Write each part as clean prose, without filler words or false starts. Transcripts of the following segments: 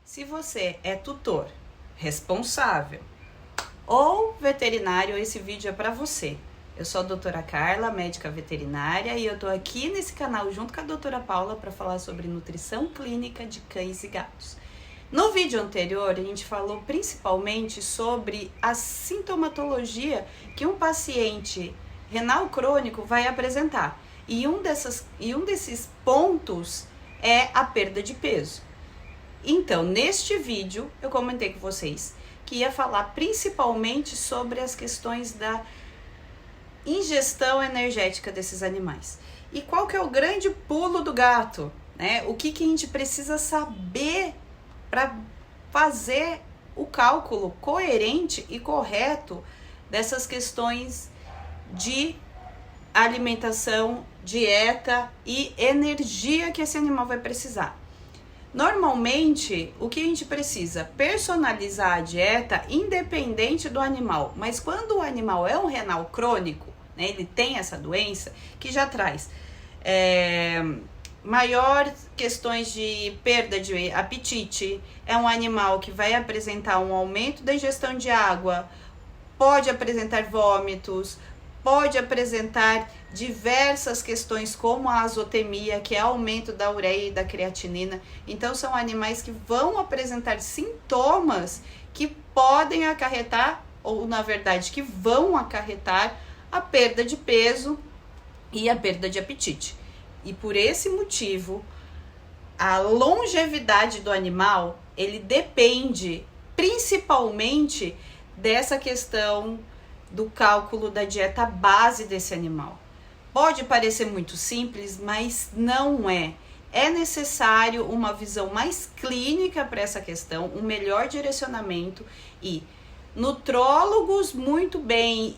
Se você é tutor, responsável ou veterinário, esse vídeo é para você. Eu sou a doutora Carla, médica veterinária, e eu tô aqui nesse canal junto com a doutora Paula para falar sobre nutrição clínica de cães e gatos. No vídeo anterior, a gente falou principalmente sobre a sintomatologia que um paciente renal crônico vai apresentar. E um desses pontos é a perda de peso. Então, neste vídeo, eu comentei com vocês que ia falar principalmente sobre as questões da ingestão energética desses animais. E qual que é o grande pulo do gato, né? O que a gente precisa saber para fazer o cálculo coerente e correto dessas questões de alimentação, dieta e energia que esse animal vai precisar. Normalmente, o que a gente precisa? Personalizar a dieta independente do animal. Mas quando o animal é um renal crônico, né, ele tem essa doença que já traz maior questões de perda de apetite, é um animal que vai apresentar um aumento da ingestão de água, pode apresentar vômitos, pode apresentar diversas questões como a azotemia, que é aumento da ureia e da creatinina. Então são animais que vão apresentar sintomas que podem acarretar, ou na verdade que vão acarretar, a perda de peso e a perda de apetite. E por esse motivo, a longevidade do animal, ele depende principalmente dessa questão do cálculo da dieta base desse animal. Pode parecer muito simples, mas não é. É necessário uma visão mais clínica para essa questão, um melhor direcionamento, e nutrólogos muito bem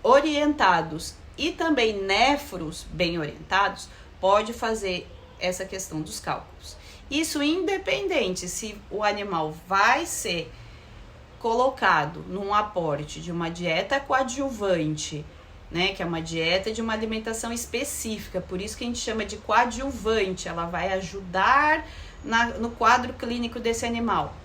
orientados e também néfros bem orientados pode fazer essa questão dos cálculos. Isso independente se o animal vai ser colocado num aporte de uma dieta coadjuvante, né, que é uma dieta de uma alimentação específica, por isso que a gente chama de coadjuvante, ela vai ajudar no quadro clínico desse animal.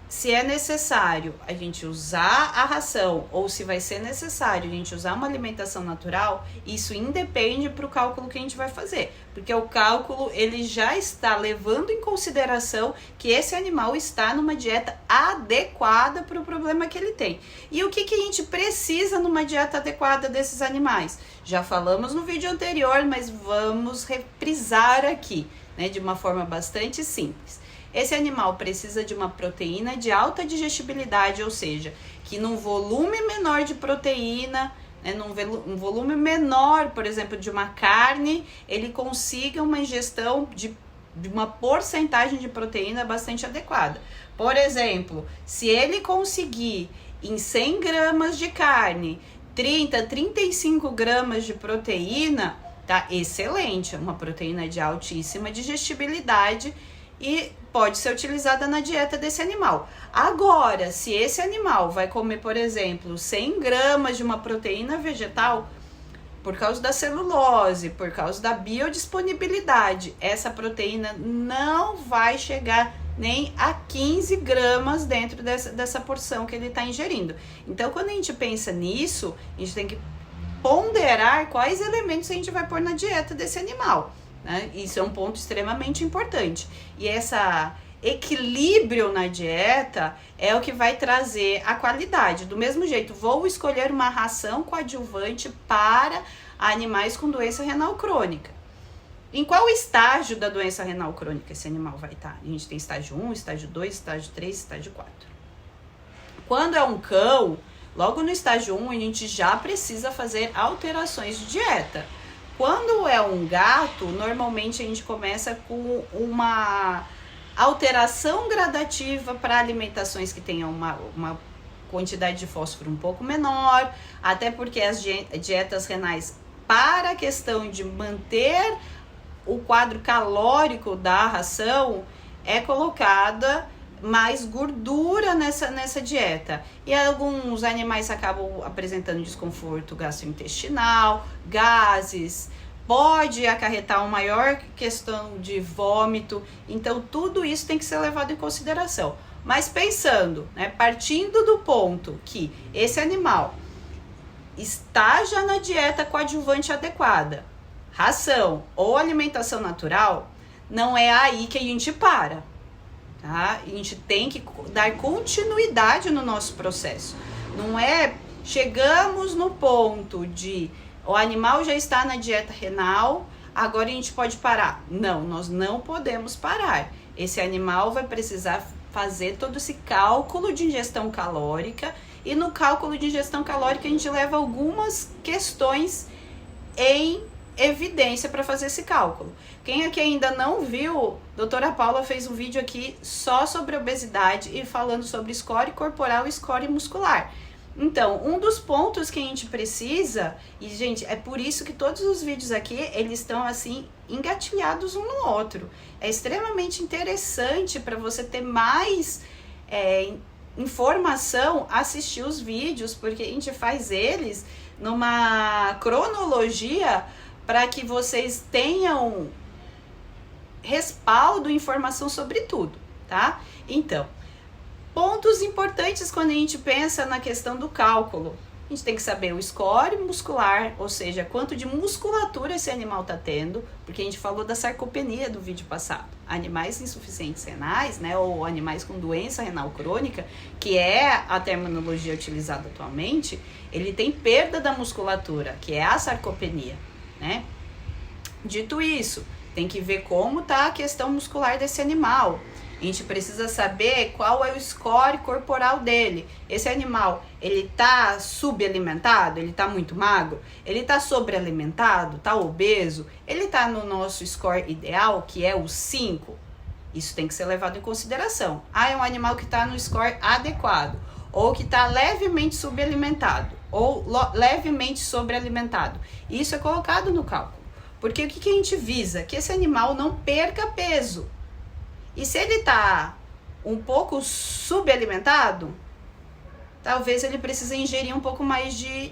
Se é necessário a gente usar a ração, ou se vai ser necessário a gente usar uma alimentação natural, isso independe para o cálculo que a gente vai fazer, porque o cálculo ele já está levando em consideração que esse animal está numa dieta adequada para o problema que ele tem. E o que a gente precisa numa dieta adequada desses animais? Já falamos no vídeo anterior, mas vamos reprisar aqui, né, de uma forma bastante simples. Esse animal precisa de uma proteína de alta digestibilidade, ou seja, que num volume menor de proteína, né, num volume menor, por exemplo, de uma carne, ele consiga uma ingestão de uma porcentagem de proteína bastante adequada. Por exemplo, se ele conseguir em 100 gramas de carne, 35 gramas de proteína, tá excelente, uma proteína de altíssima digestibilidade, e pode ser utilizada na dieta desse animal. Agora, se esse animal vai comer, por exemplo, 100 gramas de uma proteína vegetal, por causa da celulose, por causa da biodisponibilidade, essa proteína não vai chegar nem a 15 gramas dentro dessa porção que ele está ingerindo. Então, quando a gente pensa nisso, a gente tem que ponderar quais elementos a gente vai pôr na dieta desse animal. Né? Isso é um ponto extremamente importante. E esse equilíbrio na dieta é o que vai trazer a qualidade. Do mesmo jeito, vou escolher uma ração coadjuvante para animais com doença renal crônica. Em qual estágio da doença renal crônica esse animal vai estar? A gente tem estágio 1, estágio 2, estágio 3, estágio 4. Quando é um cão, logo no estágio 1, a gente já precisa fazer alterações de dieta. Quando é um gato, normalmente a gente começa com uma alteração gradativa para alimentações que tenham uma quantidade de fósforo um pouco menor, até porque as dietas renais, para a questão de manter o quadro calórico da ração, é colocada mais gordura nessa dieta. E alguns animais acabam apresentando desconforto gastrointestinal, gases, pode acarretar uma maior questão de vômito. Então, tudo isso tem que ser levado em consideração. Mas pensando, né, partindo do ponto que esse animal está já na dieta coadjuvante adequada, ração ou alimentação natural, não é aí que a gente para, tá? A gente tem que dar continuidade no nosso processo. Não é chegamos no ponto de o animal já está na dieta renal, agora a gente pode parar. Não, nós não podemos parar. Esse animal vai precisar fazer todo esse cálculo de ingestão calórica, e no cálculo de ingestão calórica a gente leva algumas questões em evidência para fazer esse cálculo. Quem aqui ainda não viu, doutora Paula fez um vídeo aqui só sobre obesidade e falando sobre score corporal e score muscular. Então, um dos pontos que a gente precisa, e gente, é por isso que todos os vídeos aqui, eles estão assim, engatilhados um no outro. É extremamente interessante para você ter mais informação, assistir os vídeos, porque a gente faz eles numa cronologia para que vocês tenham respaldo e informação sobre tudo, tá? Então, pontos importantes quando a gente pensa na questão do cálculo. A gente tem que saber o score muscular, ou seja, quanto de musculatura esse animal está tendo, porque a gente falou da sarcopenia do vídeo passado. Animais insuficientes renais, né, ou animais com doença renal crônica, que é a terminologia utilizada atualmente, ele tem perda da musculatura, que é a sarcopenia, né? Dito isso, tem que ver como está a questão muscular desse animal. A gente precisa saber qual é o score corporal dele. Esse animal, ele tá subalimentado? Ele tá muito magro? Ele tá sobrealimentado? Tá obeso? Ele tá no nosso score ideal, que é o 5? Isso tem que ser levado em consideração. Ah, é um animal que tá no score adequado, ou que tá levemente subalimentado, ou levemente sobrealimentado. Isso é colocado no cálculo. Porque o que a gente visa? Que esse animal não perca peso. E se ele tá um pouco subalimentado, talvez ele precise ingerir um pouco mais de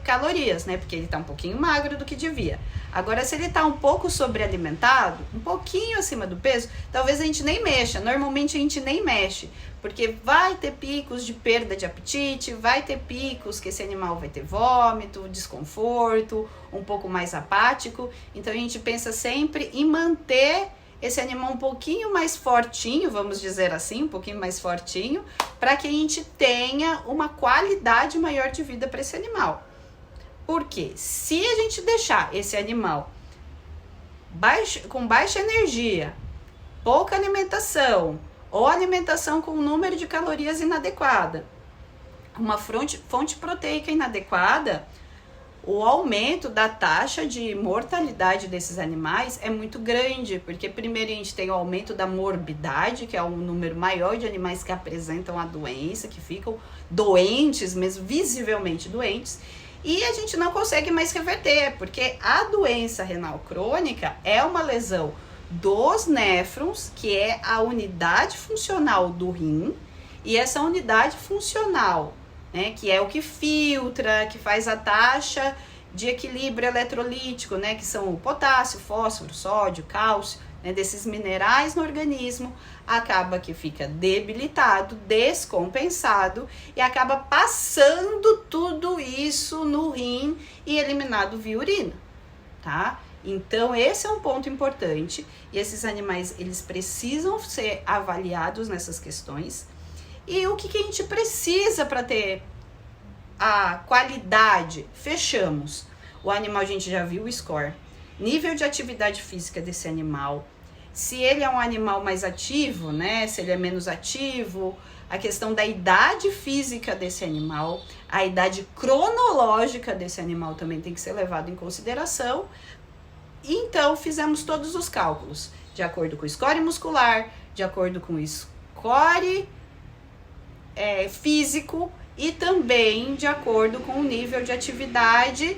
calorias, né? Porque ele tá um pouquinho magro do que devia. Agora, se ele tá um pouco sobrealimentado, um pouquinho acima do peso, talvez a gente nem mexa. Normalmente a gente nem mexe, porque vai ter picos de perda de apetite, vai ter picos que esse animal vai ter vômito, desconforto, um pouco mais apático. Então a gente pensa sempre em manter esse animal um pouquinho mais fortinho, vamos dizer assim, um pouquinho mais fortinho, para que a gente tenha uma qualidade maior de vida para esse animal. Porque se a gente deixar esse animal com baixa energia, pouca alimentação, ou alimentação com um número de calorias inadequada, uma fonte proteica inadequada, o aumento da taxa de mortalidade desses animais é muito grande, porque primeiro a gente tem o aumento da morbidade, que é um número maior de animais que apresentam a doença, que ficam doentes, mesmo visivelmente doentes, e a gente não consegue mais reverter, porque a doença renal crônica é uma lesão dos néfrons, que é a unidade funcional do rim, e essa unidade funcional, né, que é o que filtra, que faz a taxa de equilíbrio eletrolítico, né, que são o potássio, fósforo, sódio, cálcio, né, desses minerais no organismo, acaba que fica debilitado, descompensado e acaba passando tudo isso no rim e eliminado via urina, tá? Então esse é um ponto importante e esses animais, eles precisam ser avaliados nessas questões. E o que a gente precisa para ter a qualidade? Fechamos. O animal, a gente já viu o score. Nível de atividade física desse animal. Se ele é um animal mais ativo, né? Se ele é menos ativo. A questão da idade física desse animal. A idade cronológica desse animal também tem que ser levado em consideração. Então, fizemos todos os cálculos. De acordo com o score muscular, de acordo com o score físico e também de acordo com o nível de atividade,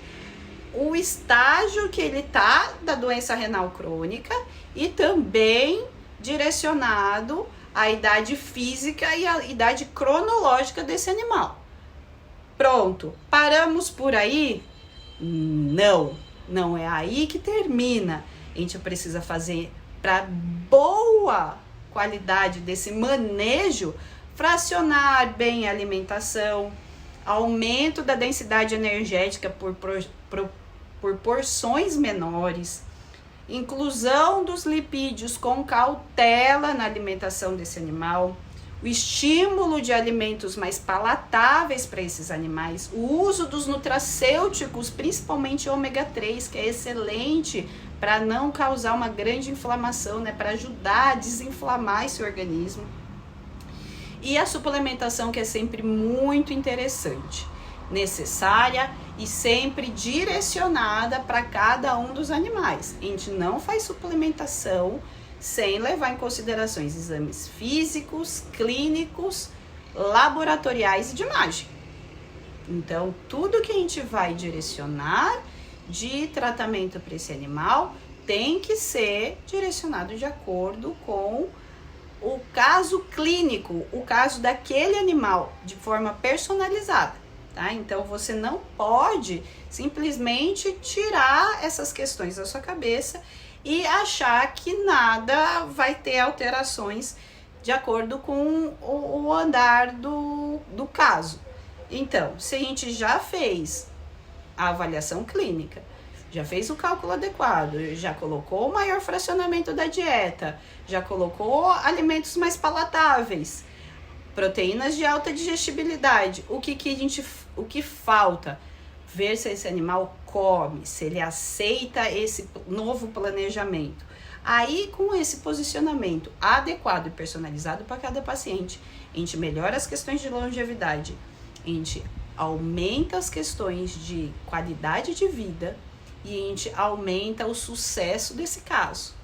o estágio que ele tá da doença renal crônica e também direcionado à idade física e à idade cronológica desse animal. Pronto, paramos por aí? Não. Não é aí que termina. A gente precisa fazer para boa qualidade desse manejo, fracionar bem a alimentação, aumento da densidade energética por porções menores, inclusão dos lipídios com cautela na alimentação desse animal, o estímulo de alimentos mais palatáveis para esses animais, o uso dos nutracêuticos, principalmente ômega 3, que é excelente para não causar uma grande inflamação, né, para ajudar a desinflamar esse organismo. E a suplementação, que é sempre muito interessante, necessária e sempre direcionada para cada um dos animais. A gente não faz suplementação sem levar em consideração exames físicos, clínicos, laboratoriais e de imagem. Então, tudo que a gente vai direcionar de tratamento para esse animal tem que ser direcionado de acordo com o caso clínico, o caso daquele animal, de forma personalizada, tá? Então, você não pode simplesmente tirar essas questões da sua cabeça e achar que nada vai ter alterações de acordo com o andar do caso. Então, se a gente já fez a avaliação clínica, já fez o cálculo adequado, já colocou o maior fracionamento da dieta, já colocou alimentos mais palatáveis, proteínas de alta digestibilidade, o que falta? Ver se esse animal come, se ele aceita esse novo planejamento. Aí, com esse posicionamento adequado e personalizado para cada paciente, a gente melhora as questões de longevidade, a gente aumenta as questões de qualidade de vida e a gente aumenta o sucesso desse caso.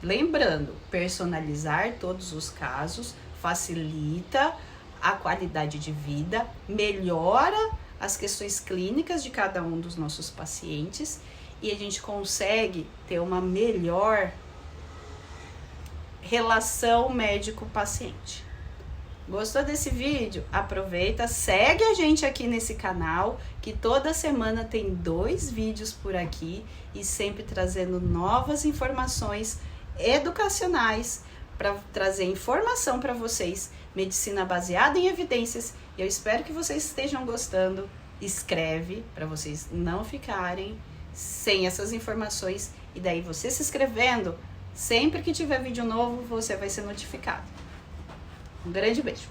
Lembrando, personalizar todos os casos facilita a qualidade de vida, melhora as questões clínicas de cada um dos nossos pacientes e a gente consegue ter uma melhor relação médico-paciente. Gostou desse vídeo? Aproveita, segue a gente aqui nesse canal, que toda semana tem 2 vídeos por aqui e sempre trazendo novas informações educacionais para trazer informação para vocês, medicina baseada em evidências. Eu espero que vocês estejam gostando. Escreve para vocês não ficarem sem essas informações e daí você se inscrevendo, sempre que tiver vídeo novo você vai ser notificado. Um grande beijo!